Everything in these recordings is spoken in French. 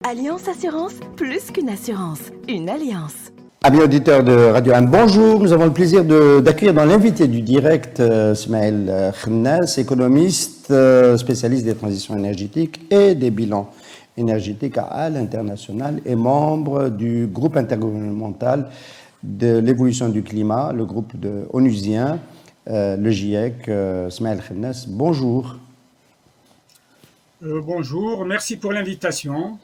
Alliance Assurance, plus qu'une assurance, une alliance. Amis auditeurs de Radio 1, bonjour. Nous avons le plaisir d'accueillir dans l'invité du direct Smaïl Khennas, économiste, spécialiste des transitions énergétiques et des bilans énergétiques à l'international et membre du groupe intergouvernemental de l'évolution du climat, le groupe onusien, le GIEC. Smaïl Khennas, bonjour. Bonjour, merci pour l'invitation.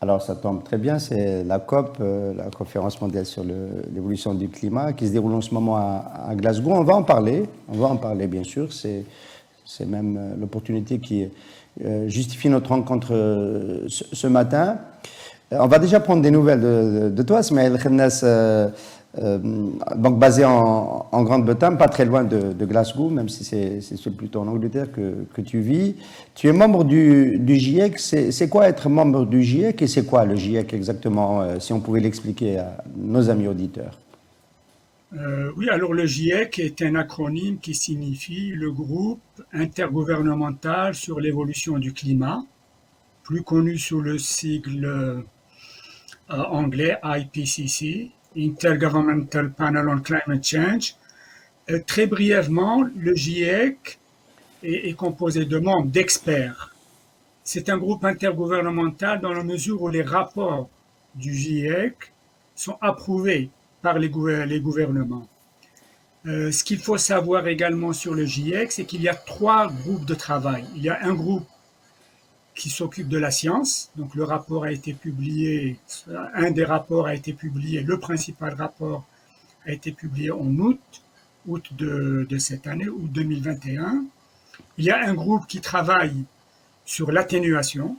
Alors ça tombe très bien, c'est la COP, la conférence mondiale sur l'évolution du climat, qui se déroule en ce moment à Glasgow. On va en parler bien sûr, c'est même l'opportunité qui justifie notre rencontre ce matin. On va déjà prendre des nouvelles de toi, Smaïl Khennas, donc basé en Grande-Bretagne, pas très loin de Glasgow, même si c'est plutôt en Angleterre que tu vis. Tu es membre du GIEC. C'est quoi être membre du GIEC et c'est quoi le GIEC exactement, si on pouvait l'expliquer à nos amis auditeurs? Oui, alors le GIEC est un acronyme qui signifie le groupe intergouvernemental sur l'évolution du climat, plus connu sous le sigle anglais IPCC, Intergovernmental Panel on Climate Change. Très brièvement, le GIEC est composé de membres, d'experts. C'est un groupe intergouvernemental dans la mesure où les rapports du GIEC sont approuvés par les gouvernements. Ce qu'il faut savoir également sur le GIEC, c'est qu'il y a 3 groupes de travail. Il y a un groupe qui s'occupe de la science, donc le rapport a été publié, un des rapports a été publié, le principal rapport a été publié en août de cette année, août 2021. Il y a un groupe qui travaille sur l'atténuation,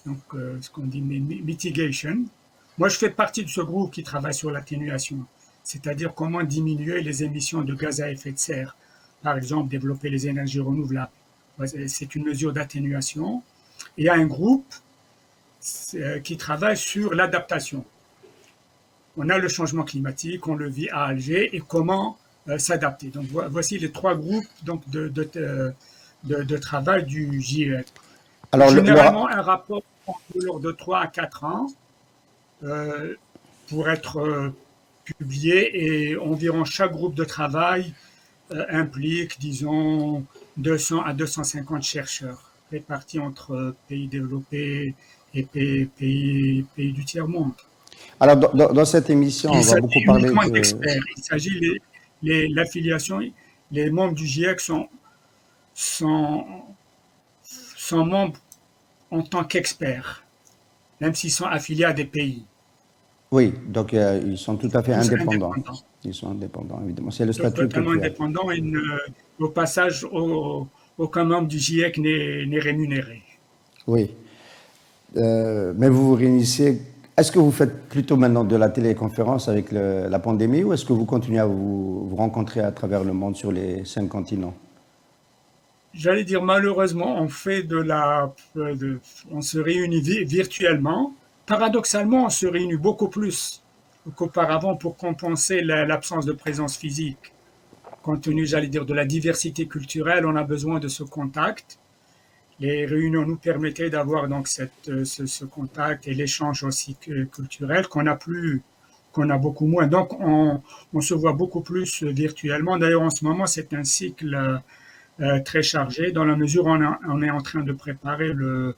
donc ce qu'on dit mitigation. Moi, je fais partie de ce groupe qui travaille sur l'atténuation, c'est-à-dire comment diminuer les émissions de gaz à effet de serre. Par exemple, développer les énergies renouvelables. C'est une mesure d'atténuation. Il y a un groupe qui travaille sur l'adaptation. On a le changement climatique, on le vit à Alger, et comment s'adapter. Donc voici les 3 groupes donc, de travail du GIEC. Alors, généralement, un rapport lors de 3 à 4 ans pour être publié, et environ chaque groupe de travail implique, disons, 200 à 250 chercheurs répartis entre pays développés et pays du tiers-monde. Alors, dans cette émission, on va beaucoup parler d'experts. Il s'agit l'affiliation, les membres du GIEC sont membres en tant qu'experts, même s'ils sont affiliés à des pays. Oui, donc ils sont tout à fait indépendants. Ils sont indépendants, évidemment. C'est le statut totalement indépendant. Au passage, aucun membre du GIEC n'est rémunéré. Oui. Mais vous vous réunissez. Est-ce que vous faites plutôt maintenant de la téléconférence avec la pandémie, ou est-ce que vous continuez à vous rencontrer à travers le monde sur les 5 continents? J'allais dire, malheureusement, on se réunit virtuellement. Paradoxalement, on se réunit beaucoup plus qu'auparavant pour compenser l'absence de présence physique. Compte tenu, j'allais dire, de la diversité culturelle, on a besoin de ce contact. Les réunions nous permettaient d'avoir donc ce contact et l'échange aussi culturel qu'on a beaucoup moins. Donc, on se voit beaucoup plus virtuellement. D'ailleurs, en ce moment, c'est un cycle très chargé, dans la mesure où on est en train de préparer le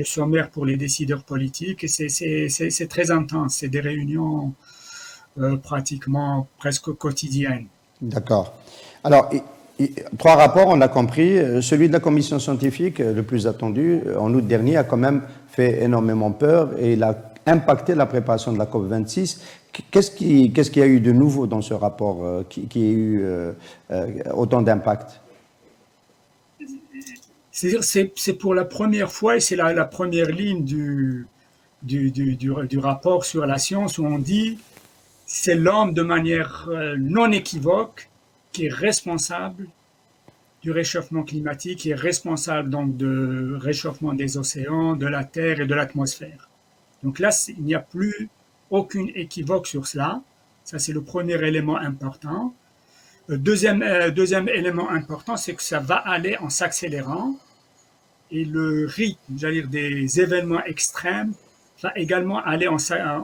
sommaire pour les décideurs politiques, et c'est très intense. C'est des réunions pratiquement presque quotidiennes. D'accord. Alors, 3 rapports, on l'a compris. Celui de la commission scientifique, le plus attendu, en août dernier, a quand même fait énormément peur et il a impacté la préparation de la COP26. Qu'est-ce qu'il y a eu de nouveau dans ce rapport qui a eu autant d'impact? C'est-à-dire, c'est pour la première fois, et c'est la première ligne du rapport sur la science, où on dit c'est l'homme de manière non équivoque qui est responsable du réchauffement climatique, qui est responsable donc du réchauffement des océans, de la Terre et de l'atmosphère. Donc là, il n'y a plus aucune équivoque sur cela. Ça, c'est le premier élément important. Deuxième élément important, c'est que ça va aller en s'accélérant, et le rythme, j'allais dire, des événements extrêmes va également aller en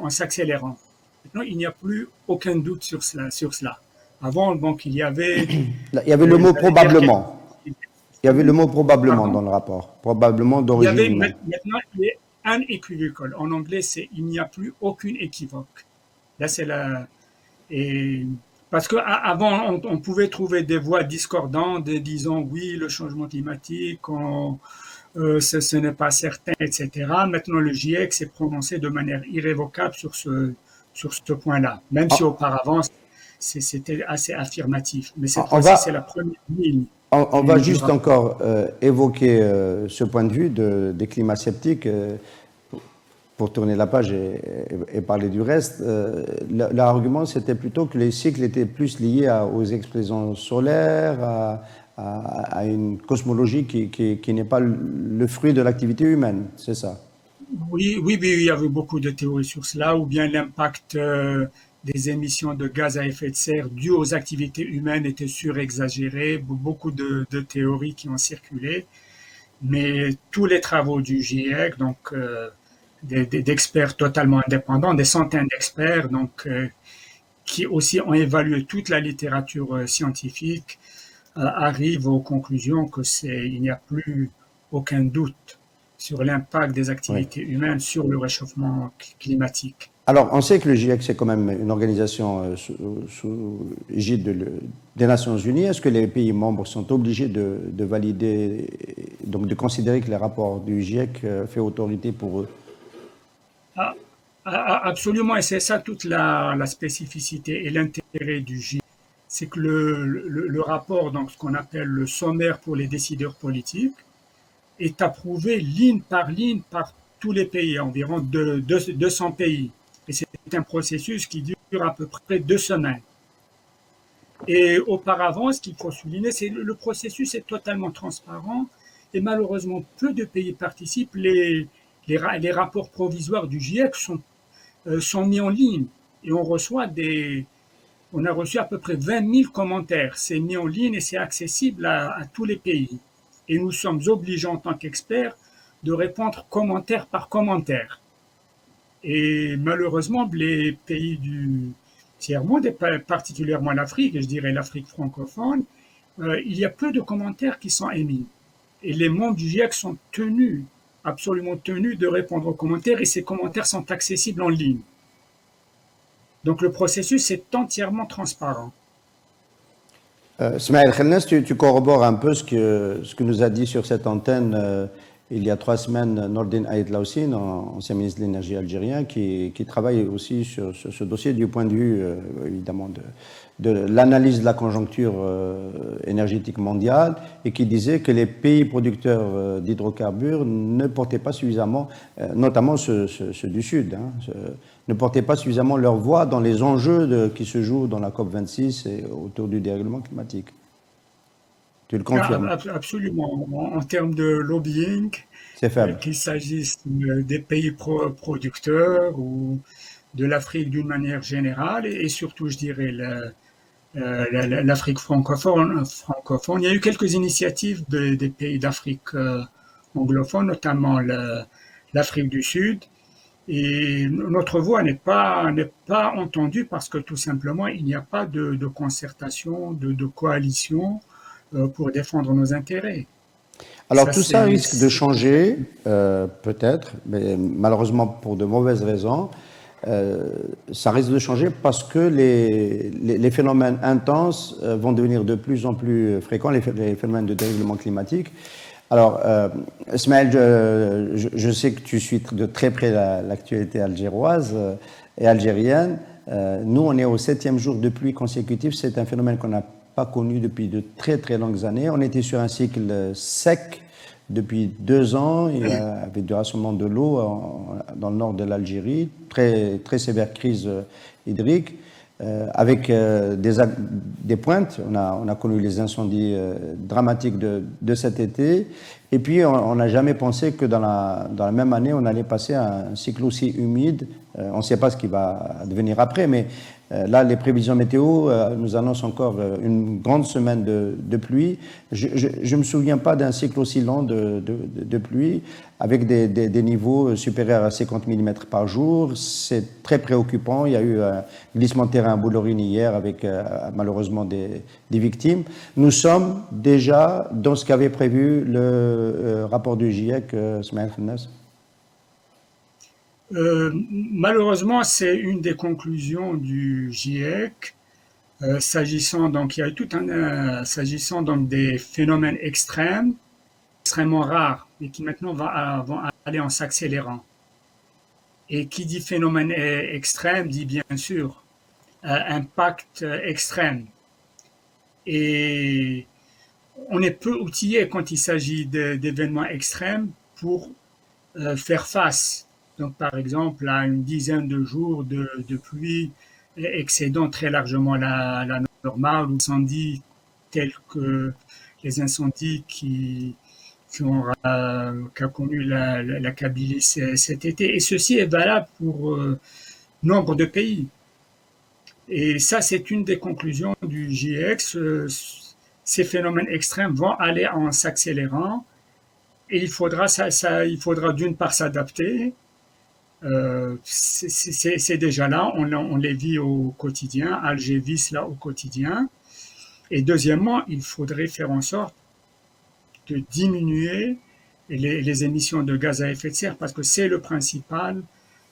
s'accélérant. Maintenant, il n'y a plus aucun doute sur cela. Avant, donc, il y avait, Il y avait le mot j'allais dire, probablement. Il y avait le mot probablement pardon? dans le rapport. Probablement Il y d'origine avait humaine. maintenant il y a unequivocal. En anglais, c'est il n'y a plus aucune équivoque. Là, c'est la et parce que avant, on pouvait trouver des voix discordantes disant oui, le changement climatique, ce n'est pas certain, etc. Maintenant, le GIEC s'est prononcé de manière irrévocable sur ce point-là, même si On, auparavant c'était assez affirmatif. Mais cette on fois-ci, c'est la va, première ligne on va du juste rapport. encore évoquer ce point de vue des climats sceptiques pour tourner la page et parler du reste. L'argument, c'était plutôt que les cycles étaient plus liés aux explosions solaires, à une cosmologie qui n'est pas le fruit de l'activité humaine, c'est ça. Oui, oui, oui, il y avait beaucoup de théories sur cela, ou bien l'impact des émissions de gaz à effet de serre dues aux activités humaines était surexagéré, beaucoup de théories qui ont circulé, mais tous les travaux du GIEC, donc d'experts totalement indépendants, des centaines d'experts, donc qui aussi ont évalué toute la littérature scientifique, arrivent aux conclusions que il n'y a plus aucun doute sur l'impact des Oui. activités humaines sur le réchauffement climatique. Alors, on sait que le GIEC, c'est quand même une organisation sous égide des Nations Unies. Est-ce que les pays membres sont obligés de valider, donc de considérer que les rapports du GIEC fait autorité pour eux? Ah, absolument, et c'est ça toute la spécificité et l'intérêt du GIEC. C'est que le rapport, donc ce qu'on appelle le sommaire pour les décideurs politiques, est approuvé ligne par tous les pays, environ 200 pays. Et c'est un processus qui dure à peu près 2 semaines. Et auparavant, ce qu'il faut souligner, c'est que le processus est totalement transparent et malheureusement, peu de pays participent. Les rapports provisoires du GIEC sont mis en ligne et on a reçu à peu près 20 000 commentaires. C'est mis en ligne et c'est accessible à tous les pays. Et nous sommes obligés en tant qu'experts de répondre commentaire par commentaire. Et malheureusement, les pays du tiers-monde, et particulièrement l'Afrique, et je dirais l'Afrique francophone, il y a peu de commentaires qui sont émis. Et les membres du GIEC sont tenus, absolument tenus, de répondre aux commentaires, et ces commentaires sont accessibles en ligne. Donc le processus est entièrement transparent. Smaël Khelnes, tu corrobores un peu ce que nous a dit sur cette antenne il y a 3 semaines Nordin Aïd Laoussine, ancien ministre de l'énergie algérien, qui travaille aussi sur ce dossier du point de vue évidemment de l'analyse de la conjoncture énergétique mondiale et qui disait que les pays producteurs d'hydrocarbures ne portaient pas suffisamment, notamment ceux du Sud, ne portaient pas suffisamment leur voix dans les enjeux qui se jouent dans la COP26 et autour du dérèglement climatique. Tu le confirmes? Absolument. En termes de lobbying, C'est faible. qu'il s'agisse des pays producteurs ou de l'Afrique d'une manière générale, et surtout, je dirais, l'Afrique francophone. Il y a eu quelques initiatives des pays d'Afrique anglophone, notamment l'Afrique du Sud. Et notre voix n'est pas entendue parce que tout simplement, il n'y a pas de concertation, de coalition pour défendre nos intérêts. Alors tout ça risque de changer, peut-être, mais malheureusement pour de mauvaises raisons. Ça risque de changer parce que les phénomènes intenses vont devenir de plus en plus fréquents, les phénomènes de dérèglement climatique. Alors, Ismaël, je sais que tu suis de très près l'actualité algéroise et algérienne. Nous, on est au 7e jour de pluie consécutive. C'est un phénomène qu'on n'a pas connu depuis de très très longues années. On était sur un cycle sec depuis 2 ans, avec du rationnement de l'eau dans le nord de l'Algérie, très, très sévère crise hydrique, avec des pointes. On a connu les incendies dramatiques de cet été, Et puis, on n'a jamais pensé que dans la même année, on allait passer un cycle aussi humide. On ne sait pas ce qui va devenir après, mais là, les prévisions météo nous annoncent encore une grande semaine de pluie. Je ne me souviens pas d'un cycle aussi long de pluie avec des niveaux supérieurs à 50 mm par jour. C'est très préoccupant. Il y a eu un glissement de terrain à Boulogne hier avec malheureusement des victimes. Nous sommes déjà dans ce qu'avait prévu le rapport du GIEC, Smaïl Khennas. Malheureusement, c'est une des conclusions du GIEC. S'agissant donc, il y a eu s'agissant donc des phénomènes extrêmes, extrêmement rares, mais qui maintenant vont aller en s'accélérant. Et qui dit phénomène extrême dit bien sûr impact extrême. Et on est peu outillé quand il s'agit d'événements extrêmes pour faire face. Donc, par exemple, à une dizaine de jours de pluie excédant très largement la normale, ou incendies tels que les incendies qu'a connu la Kabylie cet été. Et ceci est valable pour nombre de pays. Et ça, c'est une des conclusions du GIEC. Ces phénomènes extrêmes vont aller en s'accélérant et il faudra d'une part s'adapter. C'est déjà là, on les vit au quotidien, Alger vit cela au quotidien. Et deuxièmement, il faudrait faire en sorte de diminuer les émissions de gaz à effet de serre parce que c'est le principal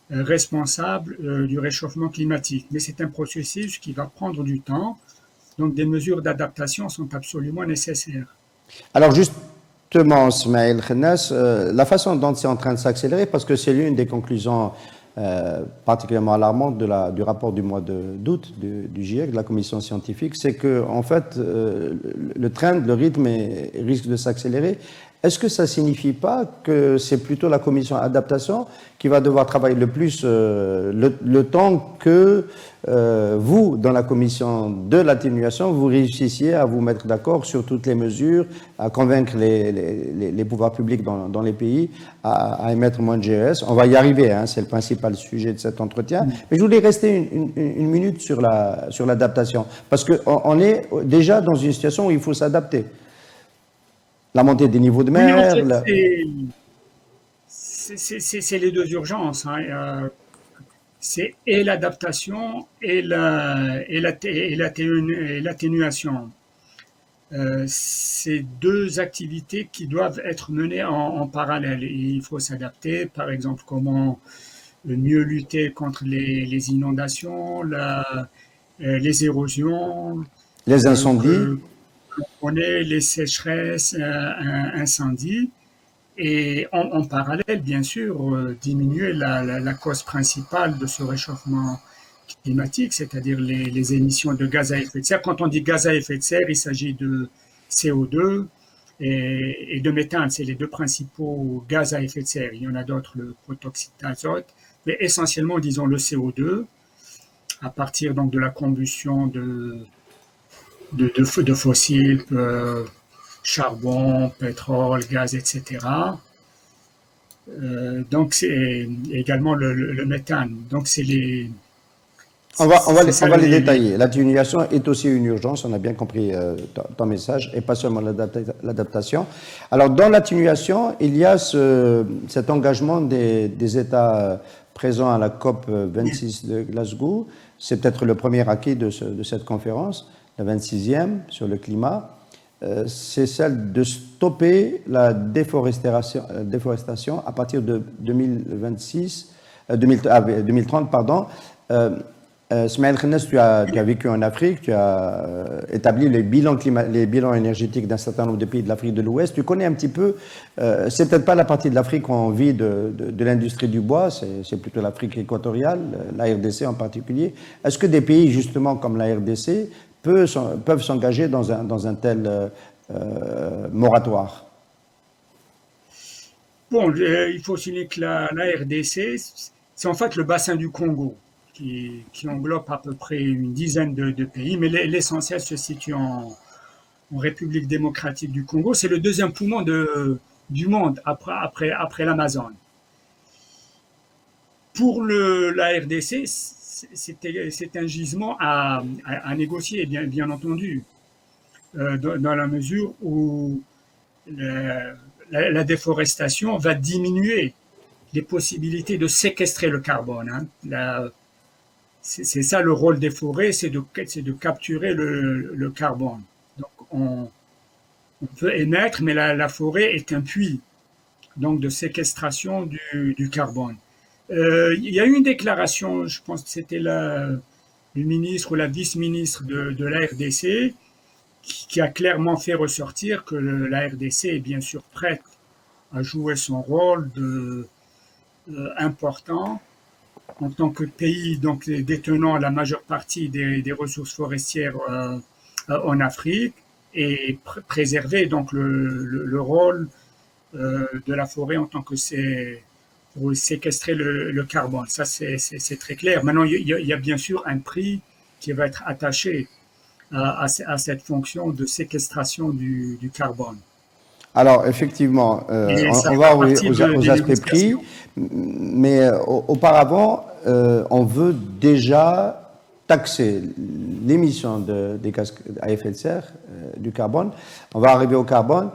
responsable du réchauffement climatique. Mais c'est un processus qui va prendre du temps, donc des mesures d'adaptation sont absolument nécessaires. Alors justement, Smaïl Khennas, la façon dont c'est en train de s'accélérer, parce que c'est l'une des conclusions particulièrement alarmantes du rapport du mois d'août du GIEC, de la commission scientifique, c'est que en fait, le rythme risque de s'accélérer. Est-ce que ça ne signifie pas que c'est plutôt la commission adaptation qui va devoir travailler le plus le temps que vous, dans la commission de l'atténuation, vous réussissiez à vous mettre d'accord sur toutes les mesures, à convaincre les pouvoirs publics dans les pays à émettre moins de GES? On va y arriver, hein, c'est le principal sujet de cet entretien. Mais je voulais rester une minute sur l'adaptation, parce qu'on est déjà dans une situation où il faut s'adapter. La montée des niveaux de mer. Oui, en fait, c'est les deux urgences. Hein. C'est et l'adaptation et l'atténuation. C'est deux activités qui doivent être menées en parallèle. Et il faut s'adapter, par exemple, comment mieux lutter contre les inondations, les érosions, les incendies. on est les sécheresses, incendies, et en parallèle, bien sûr, diminuer la cause principale de ce réchauffement climatique, c'est-à-dire les émissions de gaz à effet de serre. Quand on dit gaz à effet de serre, il s'agit de CO2 et de méthane. C'est les deux principaux gaz à effet de serre. Il y en a d'autres, le protoxyde d'azote, mais essentiellement, disons, le CO2, à partir donc de la combustion de fossiles, charbon, pétrole, gaz, etc. Donc c'est également le méthane. Donc c'est les. On va les détailler. L'atténuation est aussi une urgence, on a bien compris ton message, et pas seulement l'adaptation. Alors dans l'atténuation, il y a cet engagement des États présents à la COP 26 de Glasgow. C'est peut-être le premier acquis de cette conférence. La 26e sur le climat, c'est celle de stopper la déforestation à partir de 2030. Pardon. Smaïl Khennas, tu as vécu en Afrique, tu as établi les bilans énergétiques d'un certain nombre de pays de l'Afrique de l'Ouest. Tu connais un petit peu, c'est peut-être pas la partie de l'Afrique où on vit de l'industrie du bois, c'est plutôt l'Afrique équatoriale, la RDC en particulier. Est-ce que des pays justement comme la RDC peuvent s'engager dans un tel moratoire? Bon, il faut souligner que la RDC, c'est en fait le bassin du Congo, qui englobe à peu près une dizaine de pays, mais l'essentiel se situe en République démocratique du Congo. C'est le deuxième poumon de du monde après l'Amazone. Pour la RDC, c'est un gisement à négocier, bien entendu, dans la mesure où la déforestation va diminuer les possibilités de séquestrer le carbone. Hein. C'est ça le rôle des forêts, c'est de capturer le carbone. Donc on peut émettre, mais la forêt est un puits donc de séquestration du carbone. Il y a eu une déclaration, je pense que c'était le ministre ou la vice-ministre de la RDC, qui a clairement fait ressortir que la RDC est bien sûr prête à jouer son rôle important en tant que pays donc détenant la majeure partie des ressources forestières en Afrique et préserver donc le rôle de la forêt en tant que pour séquestrer le carbone. Ça, c'est très clair. Maintenant, il y a bien sûr un prix qui va être attaché à cette fonction de séquestration du carbone. Alors, effectivement, on va aux aspects prix, mais auparavant, on veut déjà taxer l'émission des gaz à effet de serre, du carbone. On va arriver au carbone.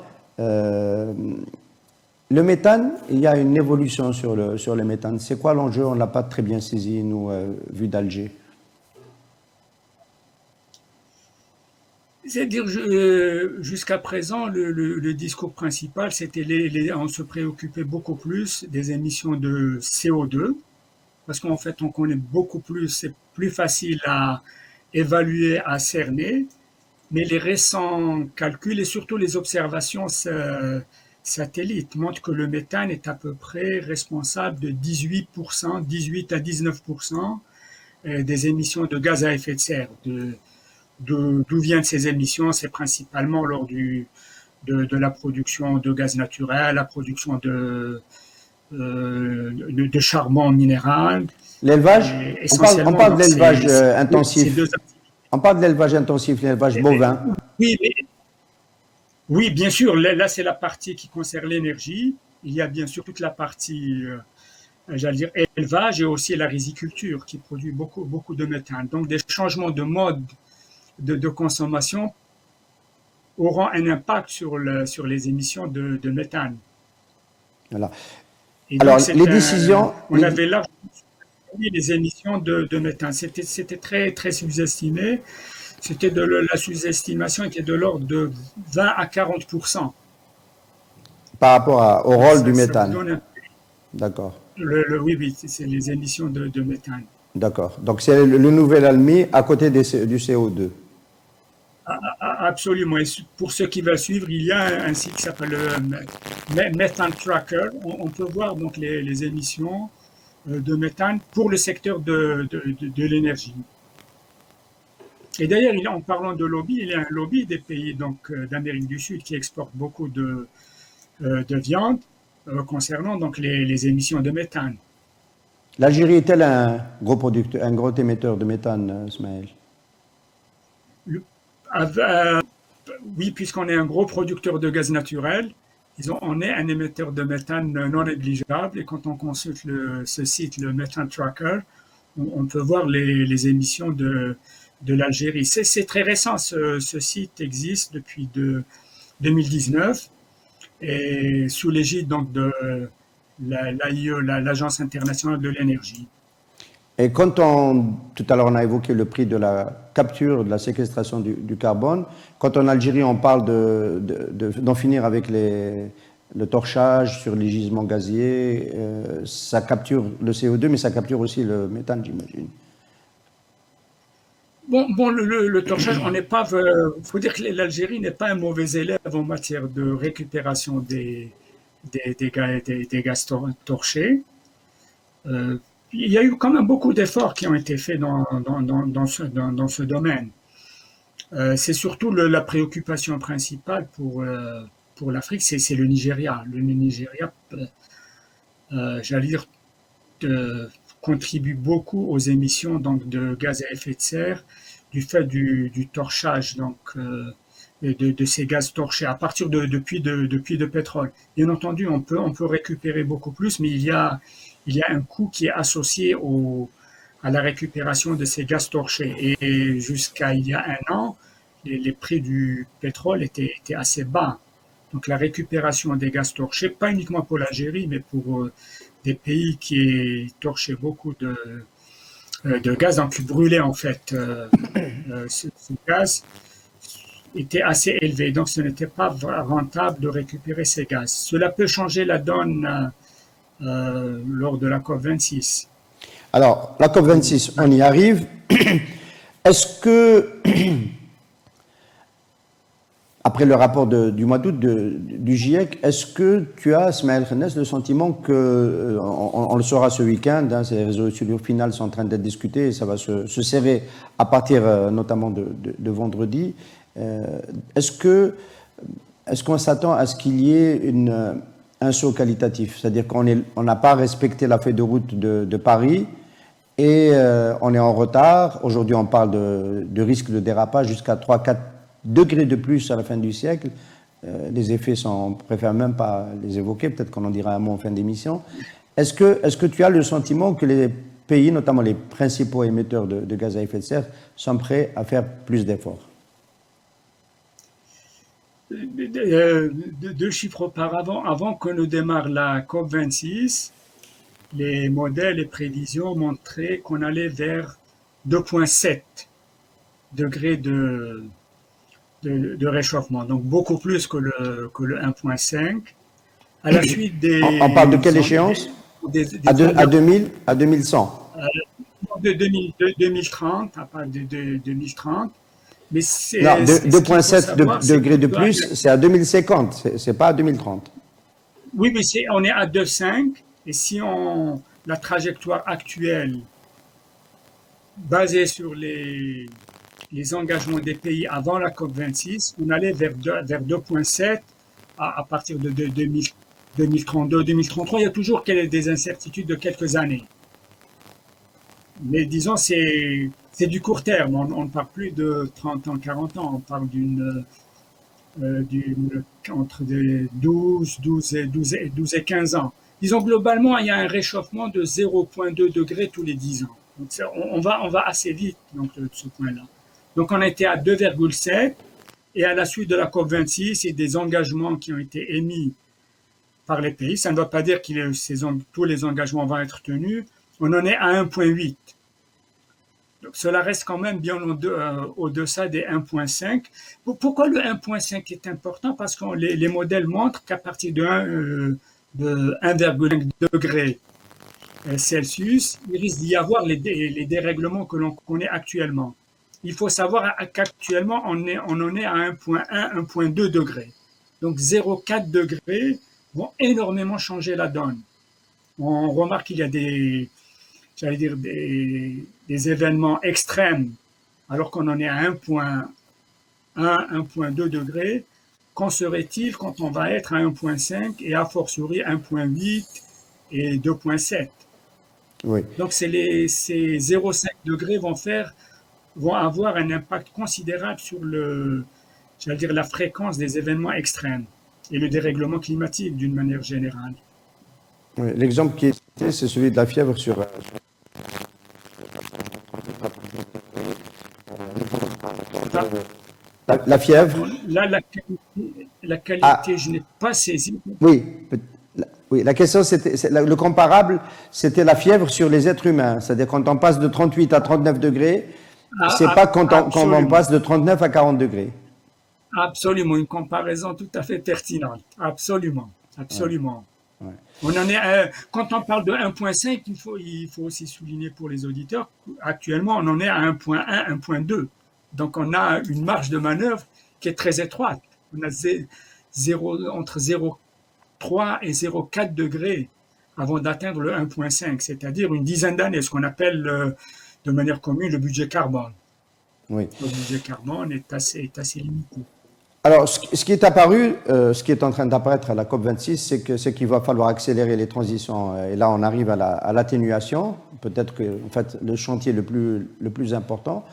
Le méthane, il y a une évolution sur le méthane. C'est quoi l'enjeu? On ne l'a pas très bien saisi, nous, vu d'Alger. C'est-à-dire, jusqu'à présent, le discours principal, c'était on se préoccupait beaucoup plus des émissions de CO2, parce qu'en fait, on connaît beaucoup plus, c'est plus facile à évaluer, à cerner, mais les récents calculs et surtout les observations satellites montrent que le méthane est à peu près responsable de 18%, 18 à 19% des émissions de gaz à effet de serre. D'où viennent ces émissions? C'est principalement lors de la production de gaz naturel, la production de charbon minéral. L'élevage, on parle de l'élevage intensif. On parle de l'élevage intensif, l'élevage bovin. Oui, bien sûr. Là, c'est la partie qui concerne l'énergie. Il y a bien sûr toute la partie, j'allais dire, élevage et aussi la riziculture qui produit beaucoup de méthane. Donc, des changements de mode de consommation auront un impact sur les émissions de méthane. Voilà. Et alors, les décisions... On avait largement les émissions de méthane. C'était très, très sous-estimé. C'était la sous-estimation était de l'ordre de 20 à 40%. Par rapport au rôle du méthane. D'accord. Oui, c'est les émissions de méthane. D'accord. Donc c'est le nouvel ALMI à côté du CO2. Absolument. Et pour ceux qui veulent suivre, il y a un site qui s'appelle Methane Tracker. On peut voir donc les émissions de méthane pour le secteur de l'énergie. Et d'ailleurs, en parlant de lobby, il y a un lobby des pays d'Amérique du Sud qui exportent beaucoup de viande concernant donc les émissions de méthane. L'Algérie est-elle un gros émetteur de méthane, Ismaël? Oui, puisqu'on est un gros producteur de gaz naturel, on est un émetteur de méthane non négligeable. Et quand on consulte ce site, le Methane Tracker, on peut voir les émissions de l'Algérie. C'est très récent, ce site existe depuis 2019 et sous l'égide donc de l'AIE, l'Agence internationale de l'énergie. Et quand tout à l'heure on a évoqué le prix de la capture, de la séquestration du carbone, quand en Algérie on parle d'en finir avec le torchage sur les gisements gaziers, ça capture le CO2 mais ça capture aussi le méthane, j'imagine. Bon, le torchage, on n'est pas. Faut dire que l'Algérie n'est pas un mauvais élève en matière de récupération des gaz torchés. Il y a eu quand même beaucoup d'efforts qui ont été faits dans ce domaine. C'est surtout la préoccupation principale pour l'Afrique, c'est le Nigeria. Le Nigeria, j'allais dire, contribue beaucoup aux émissions donc de gaz à effet de serre du fait du torchage de ces gaz torchés à partir de puits de pétrole. Bien entendu, on peut récupérer beaucoup plus, mais il y a un coût qui est associé à la récupération de ces gaz torchés. Et jusqu'à il y a un an, les prix du pétrole étaient assez bas. Donc la récupération des gaz torchés, pas uniquement pour l'Algérie, mais pour des pays qui torchaient beaucoup de gaz, donc qui brûlaient en fait ce gaz, était assez élevé. Donc ce n'était pas rentable de récupérer ces gaz. Cela peut changer la donne lors de la COP26. Alors, la COP26, on y arrive. Est-ce que, après le rapport du mois d'août du GIEC, est-ce que tu as, Smaël Khennes, le sentiment que, on le saura ce week-end, hein, ces résolutions finales sont en train d'être discutées et ça va se serrer à partir notamment de vendredi. Est-ce qu'on s'attend à ce qu'il y ait un saut qualitatif? C'est-à-dire qu'on n'a pas respecté la feuille de route de Paris et on est en retard. Aujourd'hui, on parle de risque de dérapage jusqu'à 3-4 degrés de plus à la fin du siècle. Les effets on préfère même pas les évoquer, peut-être qu'on en dira un mot en fin d'émission. Est-ce que tu as le sentiment que les pays, notamment les principaux émetteurs de gaz à effet de serre, sont prêts à faire plus d'efforts? Deux chiffres auparavant, avant que ne démarre la COP26, les modèles et prévisions montraient qu'on allait vers 2,7 degrés de réchauffement, donc beaucoup plus que le 1,5. À la suite des... On parle de quelle échéance? À 2100 de 2030, à partir de 2030. Mais c'est, non, 2,7 degrés de plus, doit... c'est à 2050, c'est pas à 2030. Oui, mais on est à 2,5 et si la trajectoire actuelle basée sur les engagements des pays avant la COP26, on allait vers 2,7 à partir de 2032, 2033. Il y a toujours des incertitudes de quelques années. Mais disons, c'est du court terme. On ne parle plus de 30 ans, 40 ans. On parle entre 12 et 15 ans. Disons, globalement, il y a un réchauffement de 0,2 degrés tous les 10 ans. Donc, on va assez vite donc, de ce point-là. Donc, on était à 2,7 et à la suite de la COP26 et des engagements qui ont été émis par les pays, ça ne veut pas dire que tous les engagements vont être tenus, on en est à 1,8. Donc, cela reste quand même bien au-deçà des 1,5. Pourquoi le 1,5 est important? Parce que les modèles montrent qu'à partir de 1,5 degré Celsius, il risque d'y avoir les dérèglements que l'on connaît actuellement. Il faut savoir qu'actuellement, on en est à 1,1, 1,2 degrés. Donc 0,4 degrés vont énormément changer la donne. On remarque qu'il y a des événements extrêmes, alors qu'on en est à 1,1, 1,2 degrés. Qu'en serait-il quand on va être à 1,5 et a fortiori 1,8 et 2,7? Oui. Donc ces 0,5 degrés vont avoir un impact considérable sur la fréquence des événements extrêmes et le dérèglement climatique d'une manière générale. Oui, l'exemple qui est cité, c'est celui de la fièvre sur... La fièvre. Là, la qualité, je n'ai pas saisi. Oui, la question, le comparable, c'était la fièvre sur les êtres humains. C'est-à-dire quand on passe de 38 à 39 degrés, c'est pas quand on passe de 39 à 40 degrés. Absolument, une comparaison tout à fait pertinente. Absolument, absolument. Ouais. On en est quand on parle de 1,5, il faut aussi souligner pour les auditeurs, actuellement, on en est à 1,1, 1,2. Donc, on a une marge de manœuvre qui est très étroite. On a entre 0,3 et 0,4 degrés avant d'atteindre le 1,5, c'est-à-dire une dizaine d'années, ce qu'on appelle de manière commune le budget carbone. Oui. Le budget carbone est assez limité. Alors, ce qui est apparu, ce qui est en train d'apparaître à la COP26, c'est qu'il va falloir accélérer les transitions. Et là, on arrive à l'atténuation, peut-être que en fait, le chantier le plus important.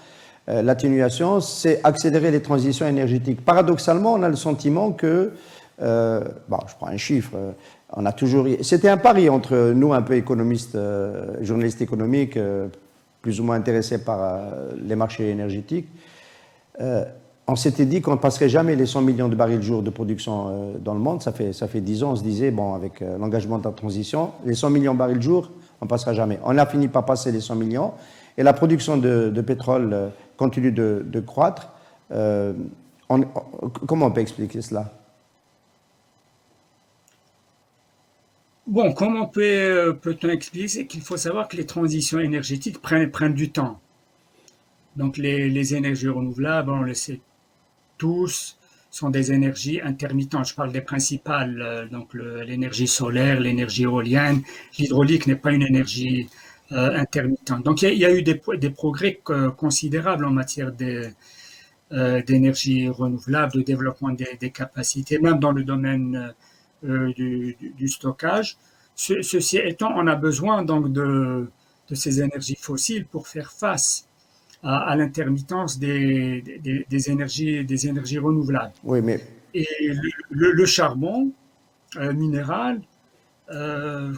L'atténuation, c'est accélérer les transitions énergétiques. Paradoxalement, on a le sentiment que, bon, je prends un chiffre, on a toujours... C'était un pari entre nous, un peu économistes, journalistes économiques, plus ou moins intéressés par les marchés énergétiques. On s'était dit qu'on ne passerait jamais les 100 millions de barils jour de production dans le monde. Ça fait 10 ans, on se disait, bon, avec l'engagement de la transition, les 100 millions de barils jour, on ne passera jamais. On a fini par passer les 100 millions et la production de pétrole continue de croître. Comment on peut expliquer cela? Bon, comment peut-on expliquer? C'est qu'il faut savoir que les transitions énergétiques prennent du temps. Donc les énergies renouvelables, on le sait tous, sont des énergies intermittentes. Je parle des principales, donc l'énergie solaire, l'énergie éolienne. L'hydraulique n'est pas une énergie intermittente. Donc il y a eu des progrès considérables en matière d'énergie renouvelable, de développement des capacités, même dans le domaine du stockage. Ceci étant, on a besoin donc de ces énergies fossiles pour faire face à l'intermittence des énergies renouvelables. Oui, mais... Et le charbon minéral,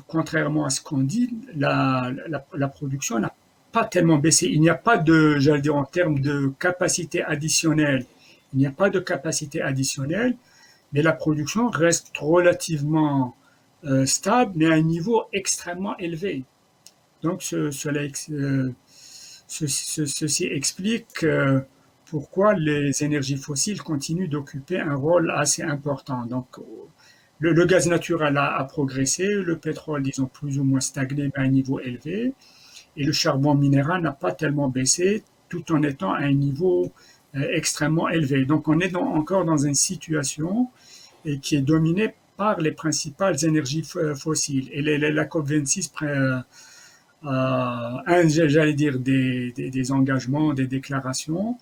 contrairement à ce qu'on dit, la production n'a pas tellement baissé. Il n'y a pas de, j'allais dire en termes de capacité additionnelle, il n'y a pas de capacité additionnelle, mais la production reste relativement stable, mais à un niveau extrêmement élevé. Donc ceci explique pourquoi les énergies fossiles continuent d'occuper un rôle assez important. Donc, le gaz naturel a progressé, le pétrole, disons, plus ou moins stagné, mais à un niveau élevé, et le charbon minéral n'a pas tellement baissé, tout en étant à un niveau extrêmement élevé. Donc, on est encore dans une situation qui est dominée par les principales énergies fossiles. Et la COP26 j'allais dire des engagements, des déclarations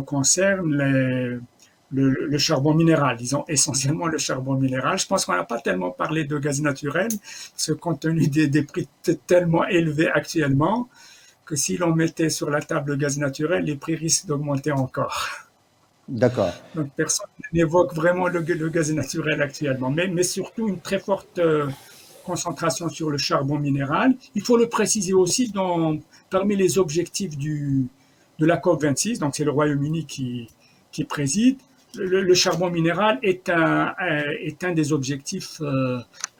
concernent le charbon minéral, disons essentiellement le charbon minéral. Je pense qu'on n'a pas tellement parlé de gaz naturel, parce que compte tenu des prix tellement élevés actuellement, que si l'on mettait sur la table le gaz naturel, les prix risquent d'augmenter encore. D'accord. Donc personne n'évoque vraiment le gaz naturel actuellement, mais surtout une très forte concentration sur le charbon minéral. Il faut le préciser aussi parmi les objectifs de la COP26, donc c'est le Royaume-Uni qui préside, le charbon minéral est un des objectifs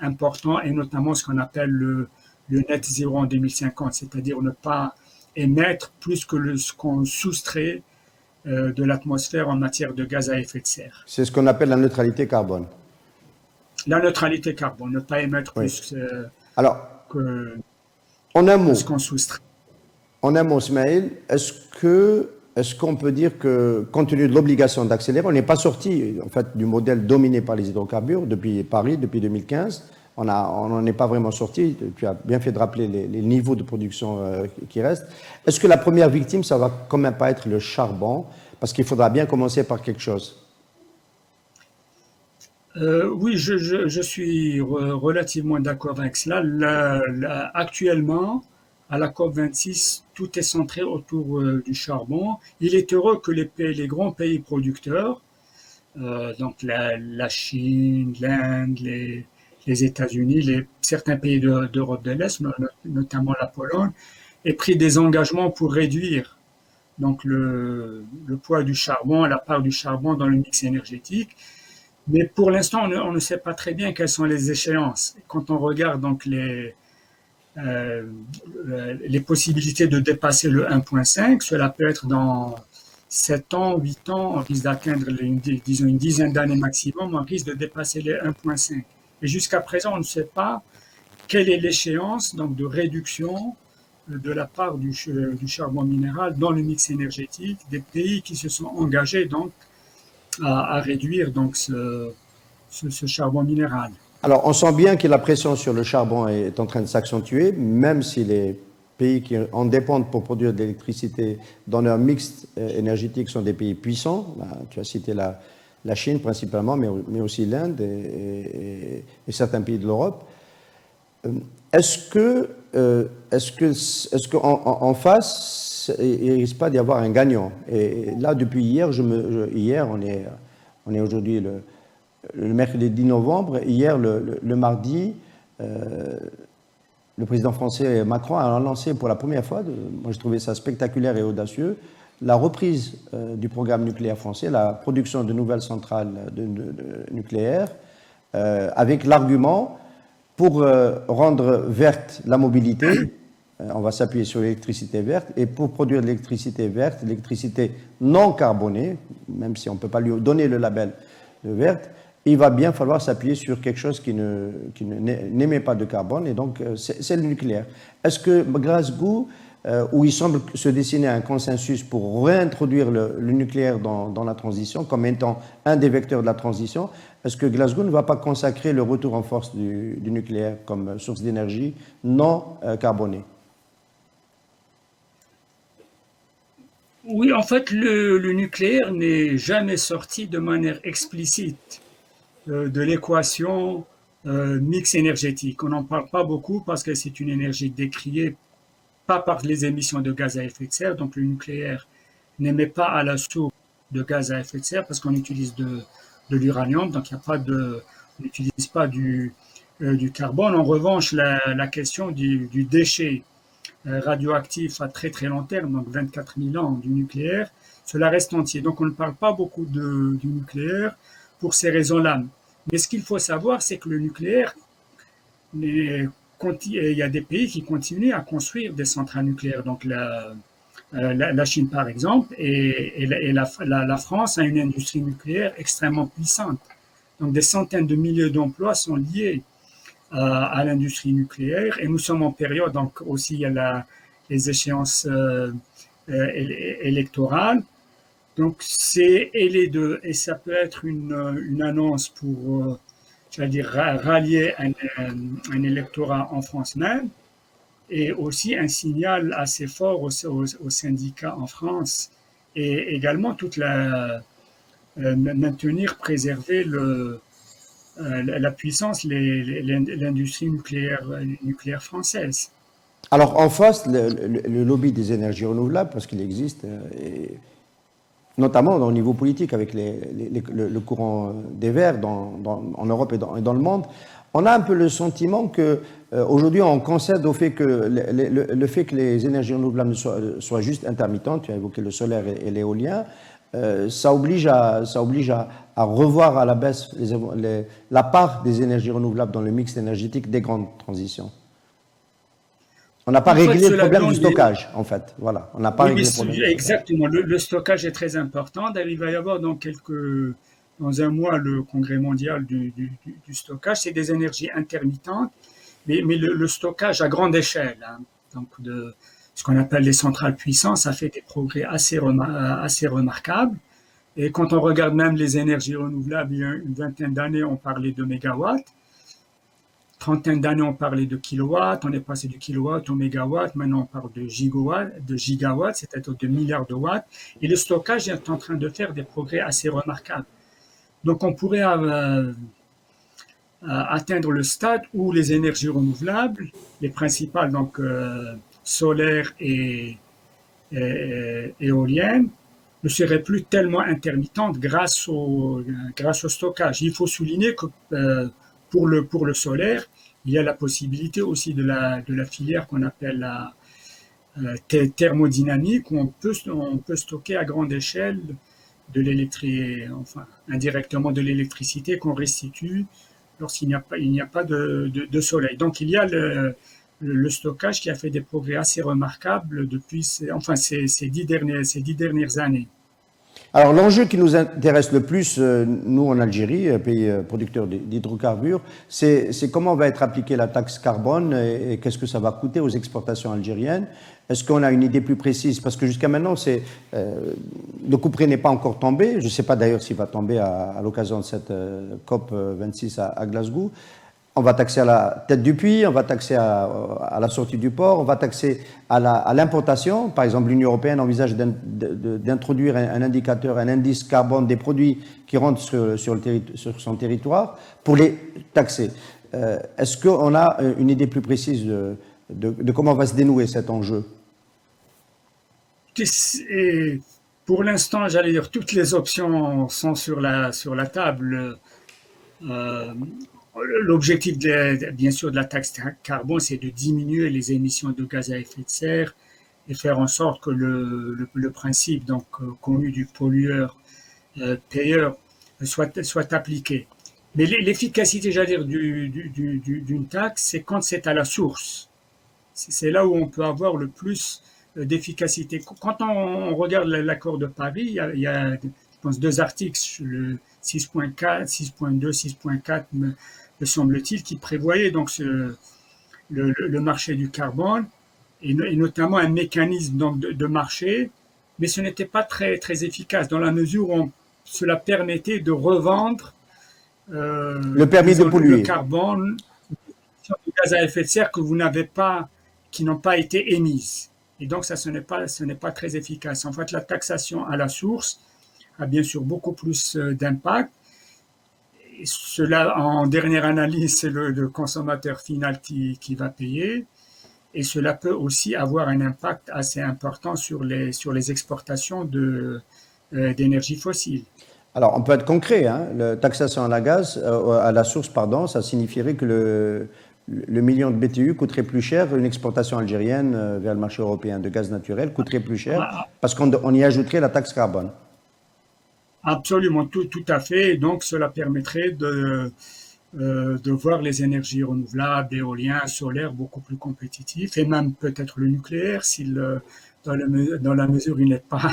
importants, et notamment ce qu'on appelle le net zéro en 2050, c'est-à-dire ne pas émettre plus que ce qu'on soustrait de l'atmosphère en matière de gaz à effet de serre. C'est ce qu'on appelle la neutralité carbone. La neutralité carbone, ne pas émettre plus Alors, que en un mot, ce qu'on soustrait. En un mot, Smaïl, est-ce qu'on peut dire que, compte tenu de l'obligation d'accélérer, on n'est pas sorti en fait, du modèle dominé par les hydrocarbures depuis Paris, depuis 2015. On n'en est pas vraiment sorti. Tu as bien fait de rappeler les niveaux de production qui restent. Est-ce que la première victime, ça va quand même pas être le charbon? Parce qu'il faudra bien commencer par quelque chose. Oui, je suis relativement d'accord avec cela. Actuellement, à la COP26, tout est centré autour du charbon. Il est heureux que les grands pays producteurs, donc la Chine, l'Inde, les États-Unis, certains pays d'Europe de l'Est, notamment la Pologne, aient pris des engagements pour réduire donc le poids du charbon, la part du charbon dans le mix énergétique. Mais pour l'instant, on ne sait pas très bien quelles sont les échéances. Quand on regarde donc les possibilités de dépasser le 1,5, cela peut être dans 7 ans, 8 ans, on risque d'atteindre disons une dizaine d'années maximum, on risque de dépasser les 1,5. Et jusqu'à présent, on ne sait pas quelle est l'échéance donc de réduction de la part du charbon minéral dans le mix énergétique des pays qui se sont engagés donc à réduire donc ce charbon minéral. Alors, on sent bien que la pression sur le charbon est en train de s'accentuer, même si les pays qui en dépendent pour produire de l'électricité dans leur mix énergétique sont des pays puissants. Tu as cité la Chine principalement, mais aussi l'Inde et certains pays de l'Europe. Est-ce qu'en face, il ne risque pas d'y avoir un gagnant. Et là, depuis hier, hier on est aujourd'hui le mercredi 10 novembre, hier, le mardi, le président français Macron a lancé pour la première fois, moi je trouvais ça spectaculaire et audacieux, la reprise du programme nucléaire français, la production de nouvelles centrales nucléaires, avec l'argument pour rendre verte la mobilité, on va s'appuyer sur l'électricité verte, et pour produire de l'électricité verte, l'électricité non carbonée, même si on ne peut pas lui donner le label de verte, il va bien falloir s'appuyer sur quelque chose qui n'émet pas de carbone, et donc c'est le nucléaire. Est-ce que Glasgow, où il semble se dessiner un consensus pour réintroduire le nucléaire dans la transition, comme étant un des vecteurs de la transition, est-ce que Glasgow ne va pas consacrer le retour en force du nucléaire comme source d'énergie non carbonée? Oui, en fait, le nucléaire n'est jamais sorti de manière explicite de l'équation mix énergétique. On n'en parle pas beaucoup parce que c'est une énergie décriée pas par les émissions de gaz à effet de serre. Donc le nucléaire n'émet pas à la source de gaz à effet de serre parce qu'on utilise de l'uranium, donc on n'utilise pas du carbone. En revanche, la question du déchet radioactif à très très long terme, donc 24 000 ans du nucléaire, cela reste entier. Donc on ne parle pas beaucoup du nucléaire pour ces raisons-là. Mais ce qu'il faut savoir, c'est que le nucléaire, il y a des pays qui continuent à construire des centrales nucléaires. Donc la Chine, par exemple, et la France a une industrie nucléaire extrêmement puissante. Donc des centaines de milliers d'emplois sont liés à l'industrie nucléaire. Et nous sommes en période, donc aussi il y a les échéances électorales. Donc et les deux, et ça peut être une annonce pour, j'allais dire, rallier un électorat en France même, et aussi un signal assez fort aux syndicats en France, et également maintenir, préserver la puissance, l'industrie nucléaire française. Alors en face, le lobby des énergies renouvelables, parce qu'il existe, notamment au niveau politique avec le courant des Verts en Europe et dans le monde, on a un peu le sentiment que aujourd'hui on concède au fait que le fait que les énergies renouvelables soient juste intermittentes, tu as évoqué le solaire et l'éolien, ça oblige à revoir à la baisse la part des énergies renouvelables dans le mix énergétique des grandes transitions. On n'a pas réglé le problème du stockage, en fait. Voilà, on n'a pas réglé le problème. Exactement, le stockage est très important. Il va y avoir dans un mois le congrès mondial du stockage. C'est des énergies intermittentes, mais le stockage à grande échelle, hein, donc ce qu'on appelle les centrales puissantes, ça fait des progrès assez remarquables. Et quand on regarde même les énergies renouvelables, il y a une vingtaine d'années, on parlait de mégawatts. Trentaine d'années, on parlait de kilowatts, on est passé du kilowatt au mégawatt, maintenant on parle de gigawatts, c'est-à-dire de milliards de watts, et le stockage est en train de faire des progrès assez remarquables. Donc on pourrait atteindre le stade où les énergies renouvelables, les principales, donc solaires et éoliennes, ne seraient plus tellement intermittentes grâce au stockage. Il faut souligner que pour le solaire, il y a la possibilité aussi de la filière qu'on appelle la thermodynamique, où on peut stocker à grande échelle de l'électricité, enfin indirectement de l'électricité qu'on restitue lorsqu'il n'y a pas de soleil. Donc il y a le stockage qui a fait des progrès assez remarquables depuis ces 10 dernières années. Alors l'enjeu qui nous intéresse le plus, nous en Algérie, pays producteur d'hydrocarbures, c'est comment va être appliquée la taxe carbone et qu'est-ce que ça va coûter aux exportations algériennes. Est-ce qu'on a une idée plus précise? Parce que jusqu'à maintenant, le couperet n'est pas encore tombé. Je ne sais pas d'ailleurs s'il va tomber à l'occasion de cette COP 26 à Glasgow. On va taxer à la tête du puits, on va taxer à la sortie du port, on va taxer à l'importation. Par exemple, l'Union européenne envisage d'introduire un indicateur, un indice carbone des produits qui rentrent sur son territoire pour les taxer. Est-ce qu'on a une idée plus précise de comment va se dénouer cet enjeu? et pour l'instant, j'allais dire, toutes les options sont sur la table. Euh, L'objectif, bien sûr, de la taxe carbone, c'est de diminuer les émissions de gaz à effet de serre et faire en sorte que le principe donc connu du pollueur payeur soit appliqué. Mais l'efficacité, j'allais dire, d'une taxe, c'est quand c'est à la source. C'est là où on peut avoir le plus d'efficacité. Quand on regarde l'accord de Paris, il y a, je pense, deux articles, le 6.4, 6.2, 6.4, me semble-t-il, qui prévoyaient donc le marché du carbone et notamment un mécanisme donc de marché, mais ce n'était pas très, très efficace dans la mesure où cela permettait de revendre Le permis de disons, le polluer. carbone, de gaz à effet de serre que vous n'avez pas, qui n'ont pas été émises. Et donc ça, ce n'est pas très efficace. En fait, la taxation à la source a bien sûr beaucoup plus d'impact. Et cela, en dernière analyse, c'est le consommateur final qui va payer. Et cela peut aussi avoir un impact assez important sur les exportations d'énergie fossile. Alors, on peut être concret, hein. La taxation à la source, pardon, ça signifierait que le million de BTU coûterait plus cher, une exportation algérienne vers le marché européen de gaz naturel coûterait plus cher parce qu'on y ajouterait la taxe carbone. Absolument, tout à fait. Et donc, cela permettrait de voir les énergies renouvelables, éolien, solaire beaucoup plus compétitifs, et même peut-être le nucléaire, dans la mesure où il n'est pas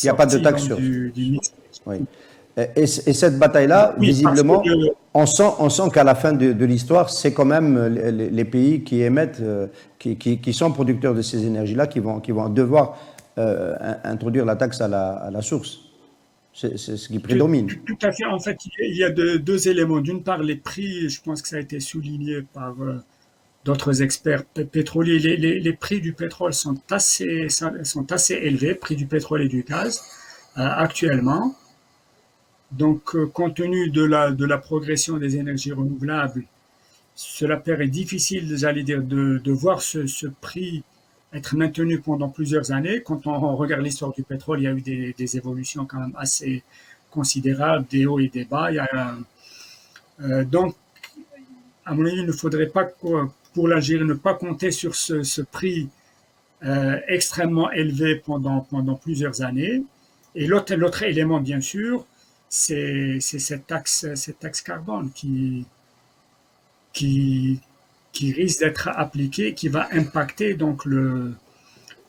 Il n'y a pas de sorti taxe donc, sur. du mix. Oui. Et cette bataille-là, Oui, parce que visiblement, on sent qu'à la fin de l'histoire, c'est quand même les pays qui émettent, qui sont producteurs de ces énergies-là, qui vont devoir introduire la taxe à la source. C'est ce qui prédomine. tout à fait. En fait, il y a deux éléments. D'une part, les prix, je pense que ça a été souligné par d'autres experts pétroliers. Les prix du pétrole sont assez élevés, prix du pétrole et du gaz, actuellement. Donc, compte tenu de la progression des énergies renouvelables, cela paraît difficile, j'allais dire, de voir ce prix être maintenu pendant plusieurs années. Quand on regarde l'histoire du pétrole, il y a eu des évolutions quand même assez considérables, des hauts et des bas. Donc, à mon avis, il ne faudrait pas, pour l'Algérie, ne pas compter sur ce prix extrêmement élevé pendant plusieurs années. Et l'autre élément, bien sûr, c'est cette taxe carbone qui, qui risque d'être appliquée, qui va impacter donc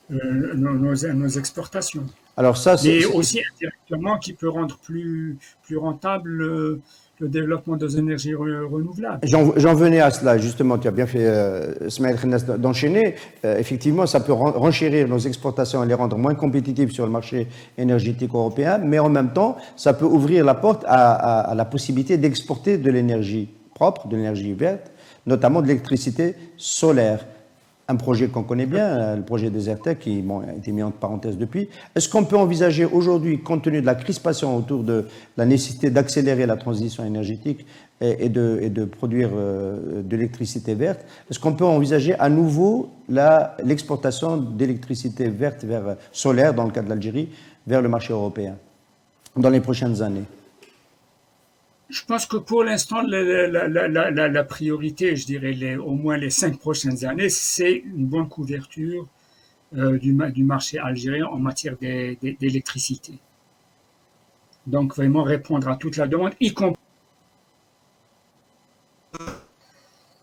nos exportations. Alors ça, Mais aussi indirectement qui peut rendre plus rentable le développement des énergies renouvelables. j'en venais à cela, justement, tu as bien fait, Smaïl Khennas, d'enchaîner. Effectivement, ça peut renchérir nos exportations et les rendre moins compétitives sur le marché énergétique européen, mais en même temps, ça peut ouvrir la porte à la possibilité d'exporter de l'énergie propre, de l'énergie verte, notamment de l'électricité solaire. Un projet qu'on connaît bien, le projet Desertec, qui a été mis entre parenthèses depuis. Est-ce qu'on peut envisager aujourd'hui, compte tenu de la crispation autour de la nécessité d'accélérer la transition énergétique et de produire de l'électricité verte, est-ce qu'on peut envisager à nouveau l'exportation d'électricité verte solaire, dans le cas de l'Algérie, vers le marché européen dans les prochaines années? Je pense que pour l'instant, la priorité, je dirais au moins les 5 prochaines années, c'est une bonne couverture du marché algérien en matière d'électricité. Donc vraiment répondre à toute la demande, y compris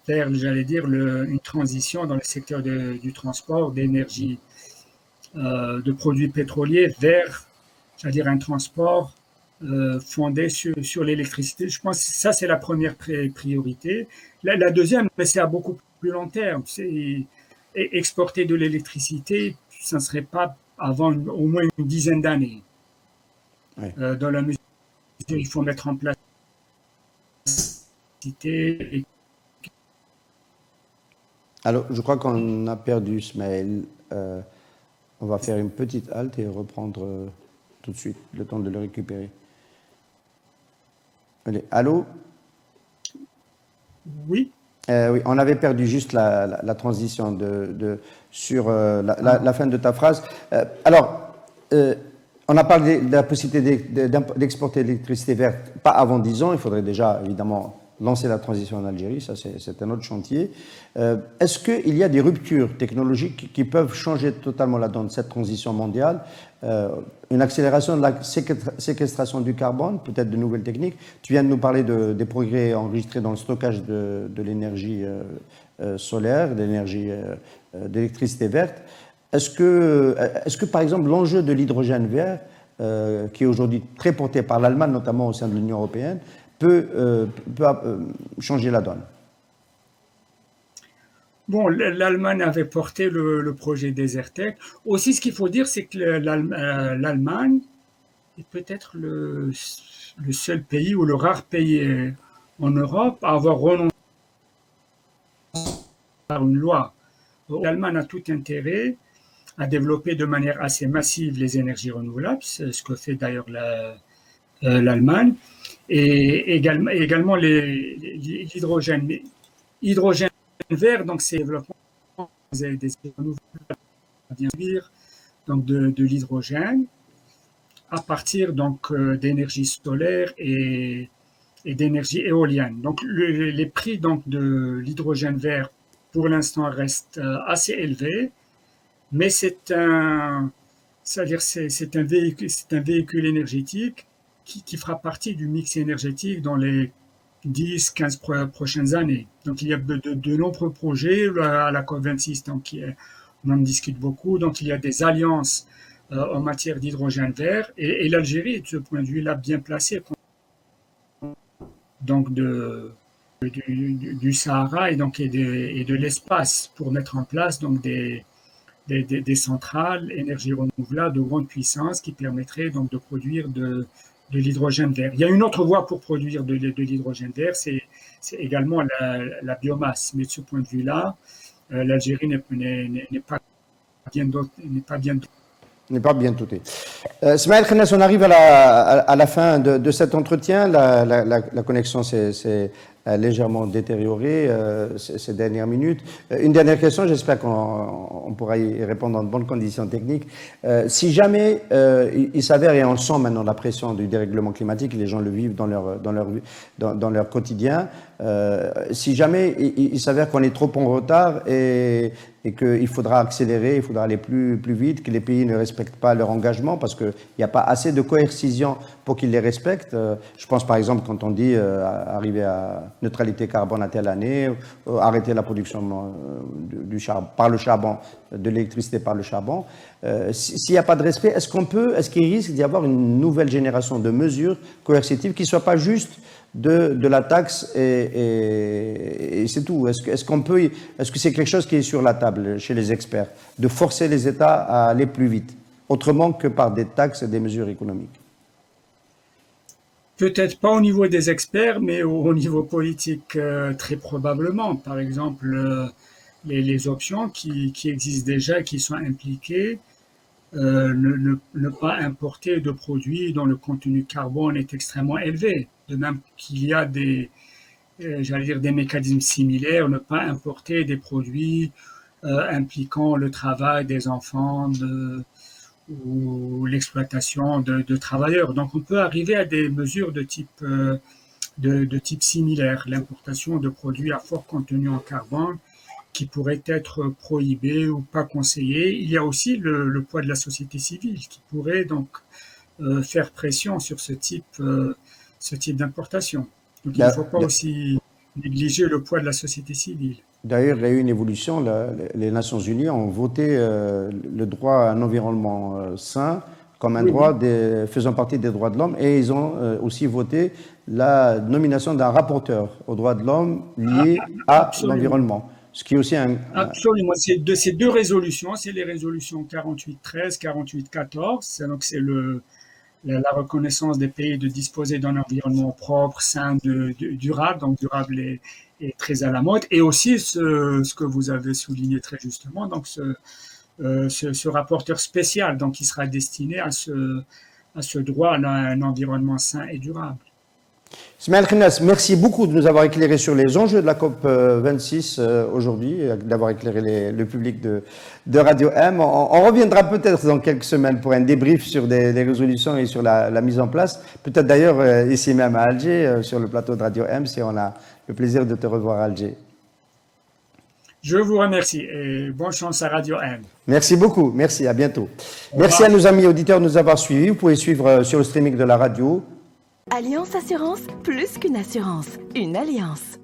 faire, j'allais dire, une transition dans le secteur du transport, d'énergie, de produits pétroliers vers, j'allais dire, un transport fondé sur l'électricité. Je pense que ça, c'est la première priorité. La deuxième, mais c'est à beaucoup plus long terme, c'est exporter de l'électricité, ça ne serait pas avant au moins une dizaine d'années. Oui. Dans la mesure où il faut mettre en place l'électricité. Alors, je crois qu'on a perdu Smaïl. On va faire une petite halte et reprendre tout de suite, le temps de le récupérer. Allez, allô? Oui. Oui, on avait perdu juste la transition sur la fin de ta phrase. On a parlé de la possibilité d'exporter l'électricité verte, pas avant 10 ans. Il faudrait déjà, évidemment, lancer la transition en Algérie. Ça, c'est un autre chantier. Est-ce qu'il y a des ruptures technologiques qui peuvent changer totalement la donne de cette transition mondiale? Une accélération de la séquestration du carbone, peut-être de nouvelles techniques. Tu viens de nous parler des progrès enregistrés dans le stockage de l'énergie solaire, de l'énergie d'électricité verte. Est-ce que, par exemple, l'enjeu de l'hydrogène vert, qui est aujourd'hui très porté par l'Allemagne, notamment au sein de l'Union européenne, peut changer la donne? Bon, l'Allemagne avait porté le projet Desertec. Aussi, ce qu'il faut dire, c'est que l'Allemagne est peut-être le seul pays ou le rare pays en Europe à avoir renoncé à une loi. L'Allemagne a tout intérêt à développer de manière assez massive les énergies renouvelables, c'est ce que fait d'ailleurs l'Allemagne, et également l'hydrogène. Hydrogène vert, donc c'est le développement des énergies renouvelables, bien sûr, donc de l'hydrogène à partir donc d'énergie solaire et d'énergie éolienne. Donc les prix donc de l'hydrogène vert pour l'instant restent assez élevés, mais c'est-à-dire c'est un véhicule énergétique qui fera partie du mix énergétique dans les 10-15 prochaines années. Donc il y a de nombreux projets à la COP26, donc on en discute beaucoup. Donc il y a des alliances en matière d'hydrogène vert et l'Algérie, de ce point de vue-là, bien placée donc du Sahara et de l'espace pour mettre en place donc des centrales énergie renouvelable de grande puissance qui permettraient donc de produire de l'hydrogène vert. Il y a une autre voie pour produire de l'hydrogène vert, c'est également la biomasse. Mais de ce point de vue-là, l'Algérie n'est pas bien N'est pas bien doté. Smaïl Khennes, on arrive à la fin de cet entretien. La connexion s'est légèrement détériorée ces dernières minutes. Une dernière question, j'espère qu'on pourra y répondre dans de bonnes conditions techniques. Si jamais il s'avère, et on le sent maintenant, la pression du dérèglement climatique, les gens le vivent dans leur quotidien, si jamais il s'avère qu'on est trop en retard et qu'il faudra accélérer, il faudra aller plus vite, que les pays ne respectent pas leur engagement parce qu'il n'y a pas assez de coercition pour qu'ils les respectent. Je pense par exemple quand on dit arriver à neutralité carbone à telle année, arrêter la production par le charbon, de l'électricité par le charbon. S'il n'y a pas de respect, est-ce qu'il risque d'y avoir une nouvelle génération de mesures coercitives qui ne soient pas juste de la taxe et c'est tout? Est-ce que c'est quelque chose qui est sur la table chez les experts, de forcer les États à aller plus vite, autrement que par des taxes et des mesures économiques? peut-être pas au niveau des experts, mais au niveau politique, très probablement. Par exemple, les options qui existent déjà, qui sont impliquées, ne pas importer de produits dont le contenu carbone est extrêmement élevé. De même qu'il y a j'allais dire des mécanismes similaires, ne pas importer des produits impliquant le travail des enfants ou l'exploitation de travailleurs. Donc on peut arriver à des mesures de type similaire, l'importation de produits à fort contenu en carbone qui pourraient être prohibés ou pas conseillés. Il y a aussi le poids de la société civile qui pourrait donc faire pression sur ce type d'importation. Donc il ne faut pas aussi négliger le poids de la société civile. D'ailleurs, il y a eu une évolution. Les Nations Unies ont voté le droit à un environnement sain comme un droit faisant partie des droits de l'homme, et ils ont aussi voté la nomination d'un rapporteur aux droits de l'homme lié à l'environnement. Ce qui est aussi Absolument. C'est ces deux résolutions, c'est les résolutions 48-13, 48-14. Donc c'est la reconnaissance des pays de disposer d'un environnement propre, sain, durable. Donc durable est très à la mode. Et aussi ce que vous avez souligné très justement, donc ce rapporteur spécial, donc qui sera destiné à ce droit à un environnement sain et durable. Ismaël Khennas, merci beaucoup de nous avoir éclairé sur les enjeux de la COP 26 aujourd'hui, d'avoir éclairé le public de Radio M. On reviendra peut-être dans quelques semaines pour un débrief sur des résolutions et sur la mise en place. Peut-être d'ailleurs ici même à Alger, sur le plateau de Radio M, si on a le plaisir de te revoir à Alger. Je vous remercie et bonne chance à Radio M. Merci beaucoup, merci, à bientôt. Merci à nos amis auditeurs de nous avoir suivis. Vous pouvez suivre sur le streaming de la radio. Alliance Assurance, plus qu'une assurance, une alliance.